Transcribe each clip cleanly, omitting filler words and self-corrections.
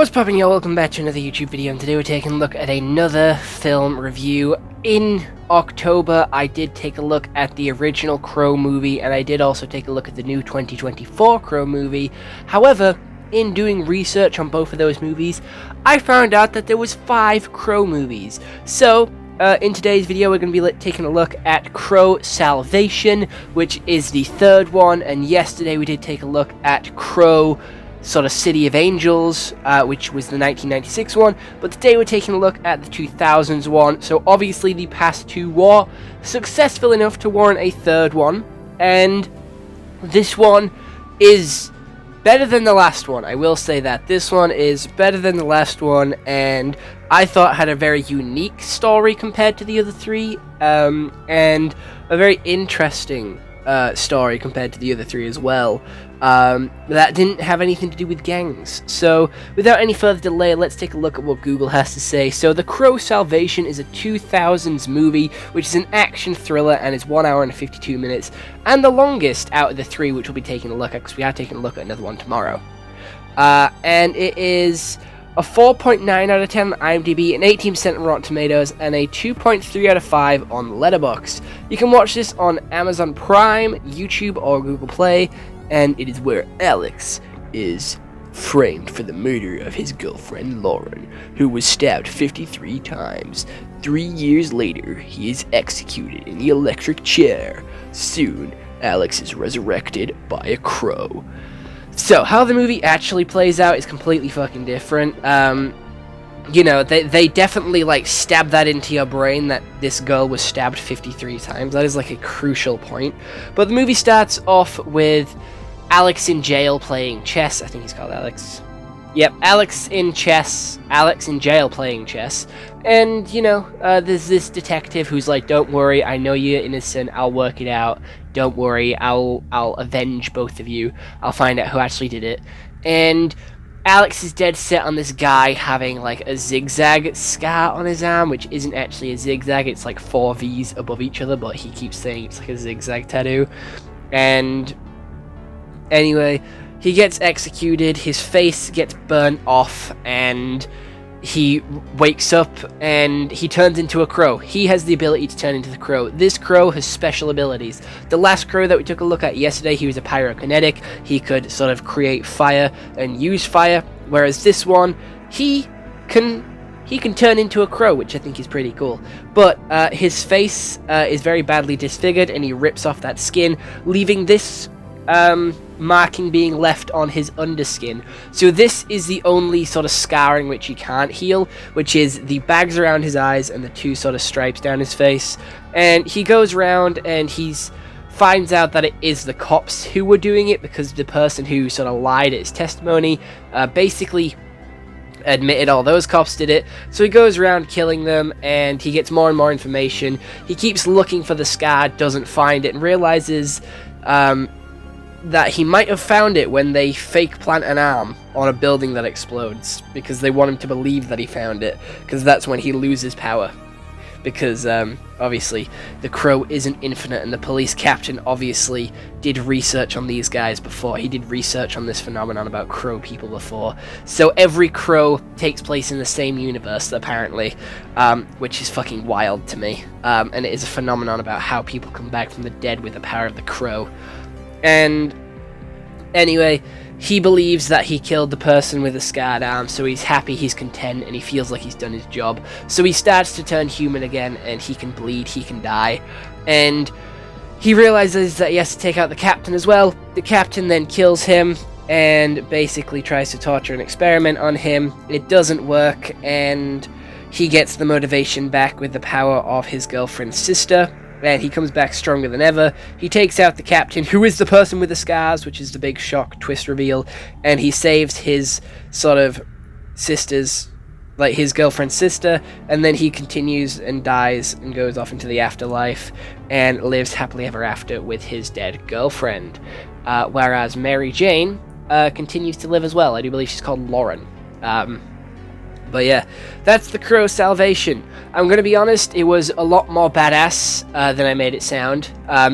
What's poppin', y'all? Welcome back to another YouTube video, and today we're taking a look at another film review. In October, I did take a look at the original Crow movie, and I did also take a look at the new 2024 Crow movie. However, in doing research on both of those movies, I found out that there was 5 Crow movies. So, in today's video, we're going to be taking a look at Crow Salvation, which is the 3rd one, and yesterday we did take a look at Crow sort of City of Angels, which was the 1996 one, but today we're taking a look at the 2000s one. So obviously the past 2 were successful enough to warrant a 3rd one, and this one is better than the last one. I will say that this one is better than the last one, and I thought had a very unique story compared to the other 3, and a very interesting story compared to the other 3 as well, that didn't have anything to do with gangs. So without any further delay, let's take a look at what Google has to say. So The Crow Salvation is a 2000s movie, which is an action thriller and is 1 hour and 52 minutes, and the longest out of the 3, which we'll be taking a look at, because we are taking a look at another one tomorrow. And it is a 4.9 out of 10 on IMDb, an 18% on Rotten Tomatoes, and a 2.3 out of 5 on Letterboxd. You can watch this on Amazon Prime, YouTube, or Google Play, and it is where Alex is framed for the murder of his girlfriend Lauren, who was stabbed 53 times. 3 years later, he is executed in the electric chair. Soon, Alex is resurrected by a crow. So, how the movie actually plays out is completely fucking different. You know, they definitely, like, stab that into your brain that this girl was stabbed 53 times. That is, like, a crucial point. But the movie starts off with Alex in jail playing chess. I think he's called Alex. Yep, Alex in jail playing chess. And, you know, there's this detective who's like, don't worry, I know you're innocent, I'll work it out. Don't worry, I'll avenge both of you. I'll find out who actually did it. And Alex is dead set on this guy having, like, a zigzag scar on his arm, which isn't actually a zigzag, it's like 4 V's above each other, but he keeps saying it's like a zigzag tattoo. And anyway, he gets executed, his face gets burnt off, and he wakes up and he turns into a crow. He has the ability to turn into the crow. This crow has special abilities. The last crow that we took a look at yesterday, he was a pyrokinetic. He could sort of create fire and use fire, whereas this one, he can turn into a crow, which I think is pretty cool. But his face is very badly disfigured, and he rips off that skin, leaving this marking being left on his underskin. So this is the only sort of scarring which he can't heal, which is the bags around his eyes and the 2 sort of stripes down his face. And he goes around and finds out that it is the cops who were doing it, because the person who sort of lied at his testimony basically admitted all those cops did it. So he goes around killing them, and he gets more and more information. He keeps looking for the scar, doesn't find it, and realizes that he might have found it when they fake plant an arm on a building that explodes, because they want him to believe that he found it, because that's when he loses power. Because obviously the crow isn't infinite, and the police captain obviously did research on these guys before. He did research on this phenomenon about crow people before. So every crow takes place in the same universe, apparently, which is fucking wild to me. And it is a phenomenon about how people come back from the dead with the power of the crow. And anyway, he believes that he killed the person with the scarred arm, so he's happy, he's content, and he feels like he's done his job. So he starts to turn human again, and he can bleed, he can die. And he realizes that he has to take out the captain as well. The captain then kills him and basically tries to torture an experiment on him. It doesn't work, and he gets the motivation back with the power of his girlfriend's sister. And he comes back stronger than ever. He takes out the captain, who is the person with the scars, which is the big shock twist reveal, and he saves his sort of sister's, like his girlfriend's sister, and then he continues and dies and goes off into the afterlife and lives happily ever after with his dead girlfriend. Whereas Mary Jane continues to live as well. I do believe she's called Lauren. But But yeah, that's The Crow Salvation. I'm gonna be honest, it was a lot more badass than I made it sound.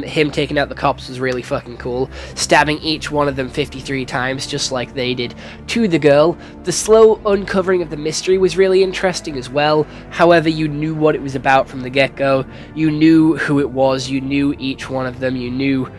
Him taking out the cops was really fucking cool. Stabbing each one of them 53 times, just like they did to the girl. The slow uncovering of the mystery was really interesting as well. However, you knew what it was about from the get-go. You knew who it was, you knew each one of them, you knew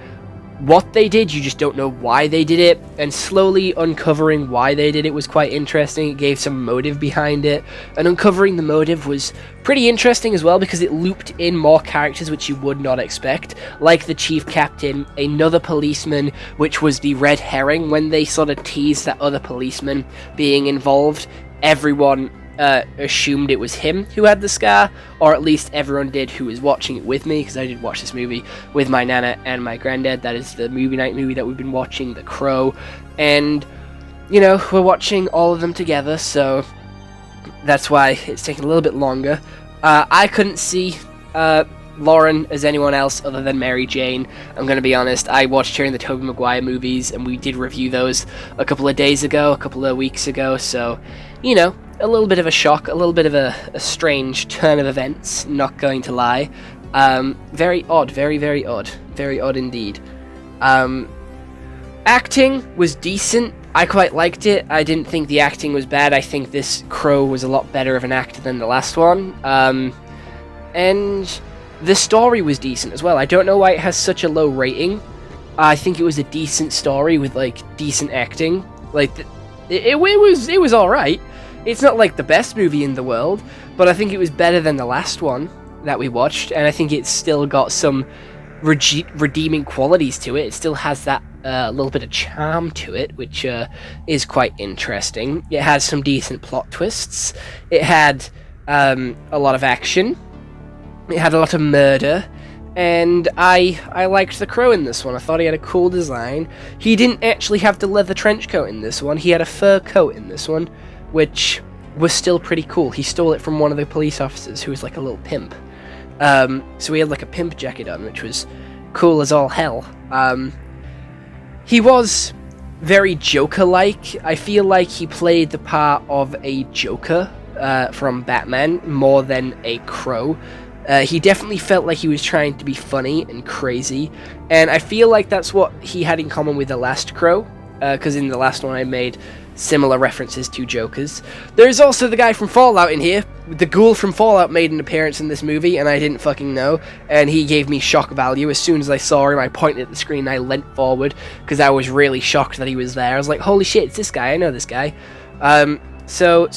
what they did, you just don't know why they did it, and slowly uncovering why they did it was quite interesting. It gave some motive behind it, and uncovering the motive was pretty interesting as well because it looped in more characters which you would not expect, like the chief captain, another policeman, which was the red herring. When they sort of teased that other policeman being involved, everyone assumed it was him who had the scar, or at least everyone did who was watching it with me, because I did watch this movie with my nana and my granddad. That is the movie night movie that we've been watching, The Crow, and you know, we're watching all of them together, so that's why it's taking a little bit longer. I couldn't see Lauren as anyone else other than Mary Jane. I'm gonna be honest, I watched her in the Tobey Maguire movies, and we did review those a couple of weeks ago, so you know, a little bit of a shock, a little bit of a strange turn of events, not going to lie. Very odd, very odd indeed. Acting was decent. I quite liked it. I didn't think the acting was bad. I think this Crow was a lot better of an actor than the last one. And the story was decent as well. I don't know why it has such a low rating. I think it was a decent story with like decent acting. Like it was all right. It's not like the best movie in the world, but I think it was better than the last one that we watched, and I think it's still got some redeeming qualities to it. It still has that little bit of charm to it, which is quite interesting. It has some decent plot twists. It had a lot of action. It had a lot of murder. And I liked the Crow in this one. I thought he had a cool design. He didn't actually have the leather trench coat in this one. He had a fur coat in this one, which was still pretty cool. He stole it from one of the police officers who was like a little pimp. So he had like a pimp jacket on, which was cool as all hell. He was very Joker-like. I feel like he played the part of a Joker from Batman more than a Crow. He definitely felt like he was trying to be funny and crazy, and I feel like that's what he had in common with the last Crow, because in the last one I made similar references to Jokers. There's also the guy from Fallout in here. The ghoul from Fallout made an appearance in this movie, and I didn't fucking know, and he gave me shock value. As soon as I saw him, I pointed at the screen and I leant forward, because I was really shocked that he was there. I was like, holy shit, it's this guy, I know this guy. So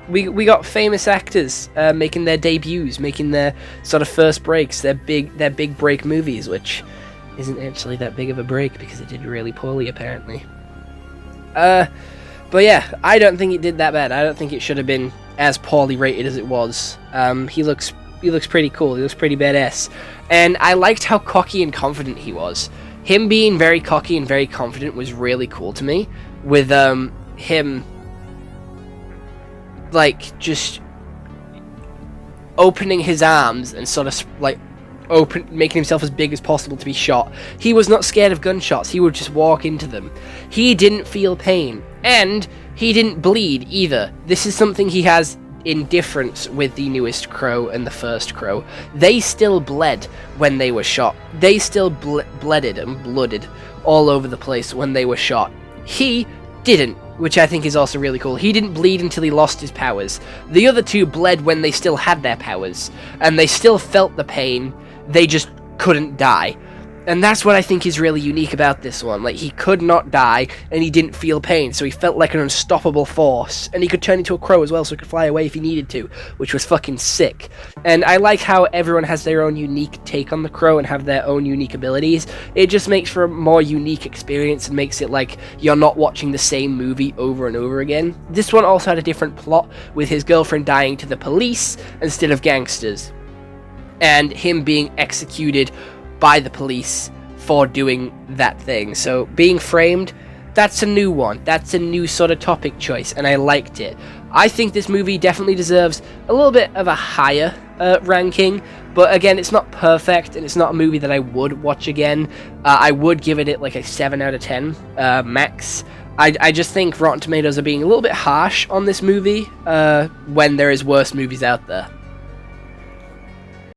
we got famous actors making their debuts, making their sort of first breaks, their big break movies, which isn't actually that big of a break because it did really poorly apparently. But yeah, I don't think it did that bad. I don't think it should have been as poorly rated as it was. He looks pretty cool. He looks pretty badass, and I liked how cocky and confident he was. Him being very cocky and very confident was really cool to me. With him like just opening his arms and sort of like making himself as big as possible to be shot. He was not scared of gunshots. He would just walk into them. He didn't feel pain, and he didn't bleed either. This is something he has in difference with the newest Crow and the first Crow. They still bled when they were shot. They still bleeded and blooded all over the place when they were shot. He didn't, which I think is also really cool. He didn't bleed until he lost his powers. The other two bled when they still had their powers, and they still felt the pain. They just couldn't die. And that's what I think is really unique about this one. Like, he could not die, and he didn't feel pain, so he felt like an unstoppable force. And he could turn into a crow as well, so he could fly away if he needed to, which was fucking sick. And I like how everyone has their own unique take on the Crow and have their own unique abilities. It just makes for a more unique experience and makes it like you're not watching the same movie over and over again. This one also had a different plot, with his girlfriend dying to the police instead of gangsters, and him being executed by the police for doing that thing. So being framed, that's a new one. That's a new sort of topic choice, and I liked it. I think this movie definitely deserves a little bit of a higher ranking, but again, it's not perfect, and it's not a movie that I would watch again. I would give it like a 7 out of 10 max. I just think Rotten Tomatoes are being a little bit harsh on this movie when there is worse movies out there.